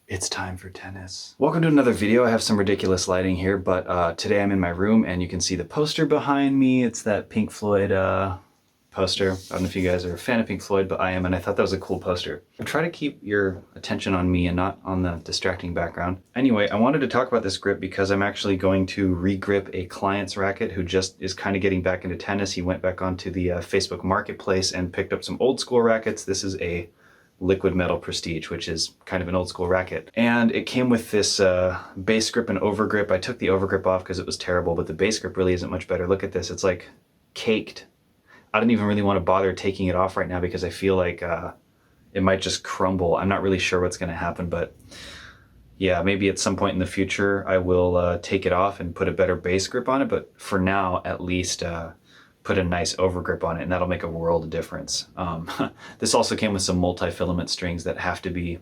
It's time for tennis. Welcome to another video. I have some ridiculous lighting here, but today I'm in my room and you can see the poster behind me. It's that Pink Floyd poster. I don't know if you guys are a fan of Pink Floyd, but I am, and I thought that was a cool poster. I try to keep your attention on me and not on the distracting background. Anyway, I wanted to talk about this grip because I'm actually going to re-grip a client's racket who just is kind of getting back into tennis. He went back onto the Facebook Marketplace and picked up some old school rackets. This is a liquid metal Prestige, which is kind of an old school racket. And it came with this base grip and overgrip. I took the overgrip off because it was terrible, but the base grip really isn't much better. Look at this, it's like caked. I don't even really want to bother taking it off right now because I feel like it might just crumble. I'm not really sure what's going to happen, but yeah, maybe at some point in the future I will take it off and put a better base grip on it. But for now, at least put a nice overgrip on it, and that'll make a world of difference. This also came with some multi-filament strings that have to be,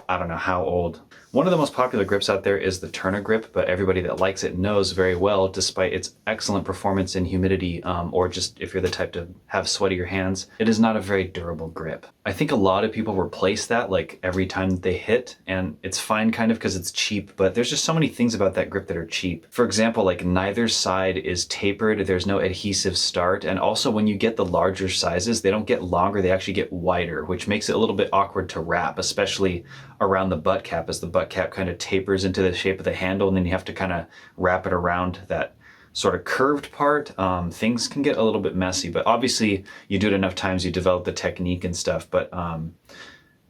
I don't know how old. One of the most popular grips out there is the Tourna grip, but everybody that likes it knows very well, despite its excellent performance in humidity, or just if you're the type to have sweatier hands, it is not a very durable grip. I think a lot of people replace that like every time that they hit, and it's fine kind of because it's cheap, but there's just so many things about that grip that are cheap. For example, like neither side is tapered, there's no adhesive start, and also when you get the larger sizes, they don't get longer, they actually get wider, which makes it a little bit awkward to wrap, especially around the butt cap, as the butt cap kind of tapers into the shape of the handle, and then you have to kind of wrap it around that sort of curved part. Things can get a little bit messy, but obviously you do it enough times, you develop the technique and stuff, but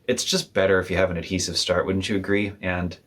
it's just better if you have an adhesive start, wouldn't you agree? And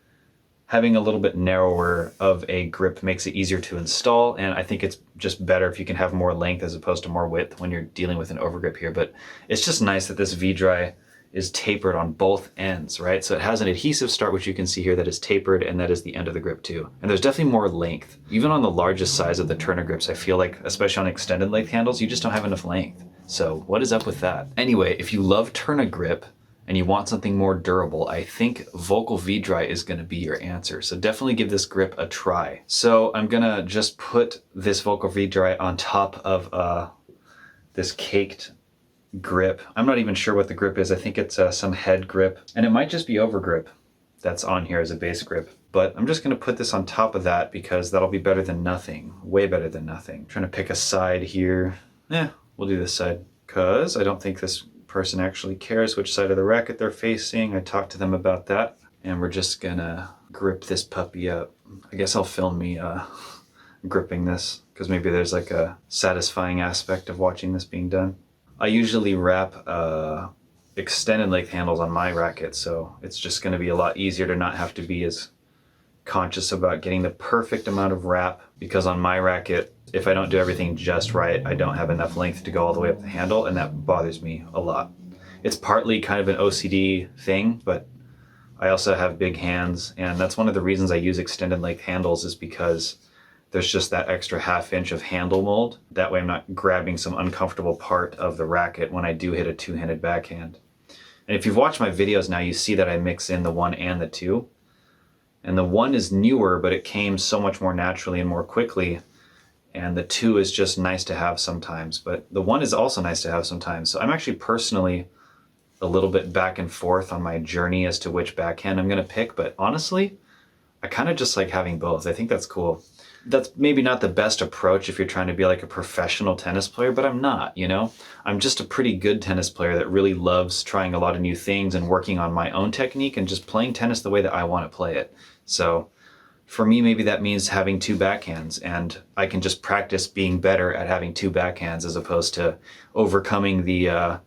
having a little bit narrower of a grip makes it easier to install, and I think it's just better if you can have more length as opposed to more width when you're dealing with an overgrip here. But it's just nice that this V-Dry is tapered on both ends, right? So it has an adhesive start, which you can see here, that is tapered, and that is the end of the grip too. And there's definitely more length. Even on the largest size of the Tourna grips, I feel like, especially on extended length handles, you just don't have enough length. So what is up with that? Anyway, if you love Tourna grip and you want something more durable, I think Volkl V-Dry is gonna be your answer. So definitely give this grip a try. So I'm gonna just put this Volkl V-Dry on top of this caked grip. I'm not even sure what the grip is. I think it's some head grip, and it might just be overgrip that's on here as a base grip. But I'm just going to put this on top of that because that'll be better than nothing. Way better than nothing. I'm trying to pick a side here. We'll do this side because I don't think this person actually cares which side of the racket they're facing. I talked to them about that, and we're just gonna grip this puppy up. I guess I'll film me gripping this because maybe there's like a satisfying aspect of watching this being done. I usually wrap extended length handles on my racket, so it's just going to be a lot easier to not have to be as conscious about getting the perfect amount of wrap, because on my racket, if I don't do everything just right, I don't have enough length to go all the way up the handle, and that bothers me a lot. It's partly kind of an OCD thing, but I also have big hands, and that's one of the reasons I use extended length handles, is because there's just that extra ½ inch of handle mold. That way I'm not grabbing some uncomfortable part of the racket when I do hit a two-handed backhand. And if you've watched my videos now, you see that I mix in the 1 and the 2. And the 1 is newer, but it came so much more naturally and more quickly. And the 2 is just nice to have sometimes, but the 1 is also nice to have sometimes. So I'm actually personally a little bit back and forth on my journey as to which backhand I'm gonna pick, but honestly, I kind of just like having both. I think that's cool. That's maybe not the best approach if you're trying to be like a professional tennis player, but I'm not, you know? I'm just a pretty good tennis player that really loves trying a lot of new things and working on my own technique and just playing tennis the way that I want to play it. So for me, maybe that means having 2 backhands, and I can just practice being better at having 2 backhands as opposed to overcoming the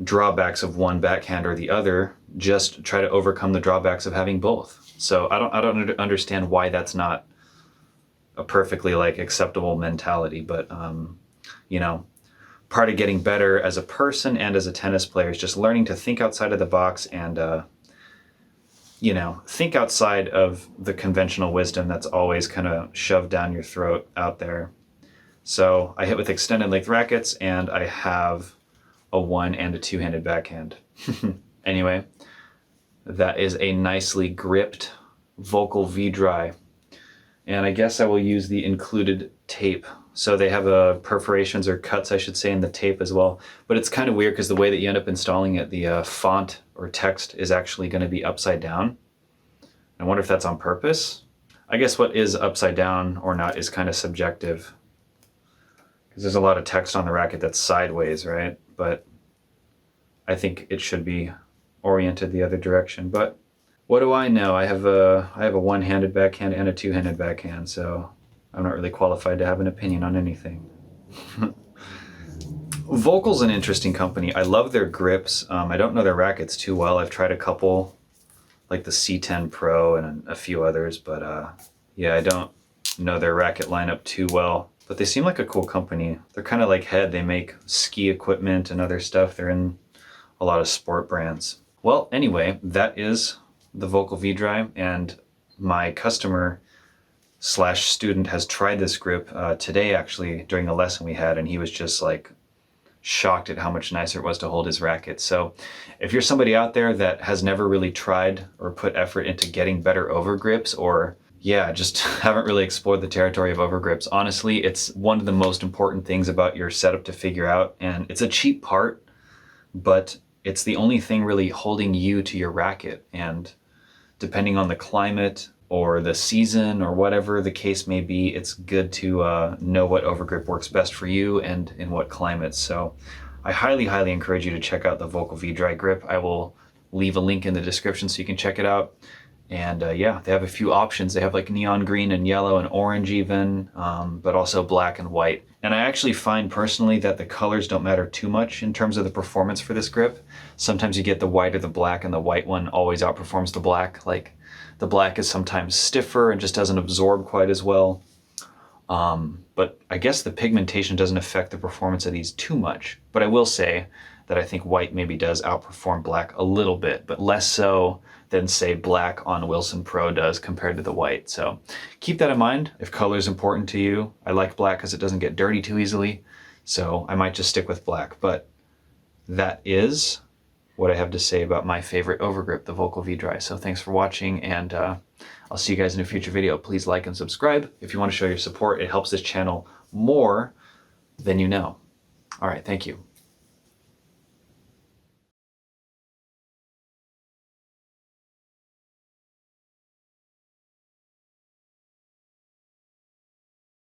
drawbacks of one backhand or the other. Just try to overcome the drawbacks of having both. So I don't understand why that's not a perfectly like acceptable mentality, but you know, part of getting better as a person and as a tennis player is just learning to think outside of the box and you know, think outside of the conventional wisdom that's always kind of shoved down your throat out there. So I hit with extended length rackets, and I have a 1 and a 2-handed backhand. Anyway, that is a nicely gripped Volkl V-Dry. And I guess I will use the included tape. So they have perforations or cuts, I should say, in the tape as well. But it's kind of weird because the way that you end up installing it, the font or text is actually going to be upside down. I wonder if that's on purpose. I guess what is upside down or not is kind of subjective, because there's a lot of text on the racket that's sideways, right? But I think it should be oriented the other direction. But what do I know? I have a one-handed backhand and a two-handed backhand, so I'm not really qualified to have an opinion on anything. Volkl's an interesting company. I love their grips. I don't know their rackets too well. I've tried a couple, like the C10 Pro and a few others, but yeah, I don't know their racket lineup too well. But they seem like a cool company. They're kind of like Head. They make ski equipment and other stuff. They're in a lot of sport brands. Well, anyway, that is the Volkl V-Dry, and my customer slash student has tried this grip today, actually, during a lesson we had, and he was just like shocked at how much nicer it was to hold his racket. So if you're somebody out there that has never really tried or put effort into getting better overgrips, or yeah, just haven't really explored the territory of overgrips, honestly, it's one of the most important things about your setup to figure out, and it's a cheap part, but it's the only thing really holding you to your racket. And depending on the climate or the season or whatever the case may be, it's good to know what overgrip works best for you and in what climates. So I highly, highly encourage you to check out the Volkl V-Dry grip. I will leave a link in the description so you can check it out. And yeah, they have a few options. They have like neon green and yellow and orange even, but also black and white. And I actually find personally that the colors don't matter too much in terms of the performance for this grip. Sometimes you get the white or the black, and the white one always outperforms the black. Like the black is sometimes stiffer and just doesn't absorb quite as well. But I guess the pigmentation doesn't affect the performance of these too much. But I will say that I think white maybe does outperform black a little bit, but less so than say black on Wilson Pro does compared to the white. So keep that in mind if color is important to you. I like black because it doesn't get dirty too easily, so I might just stick with black. But that is what I have to say about my favorite overgrip, the Volkl V-Dry. So thanks for watching, and I'll see you guys in a future video. Please like and subscribe if you want to show your support. It helps this channel more than you know. All right, thank you.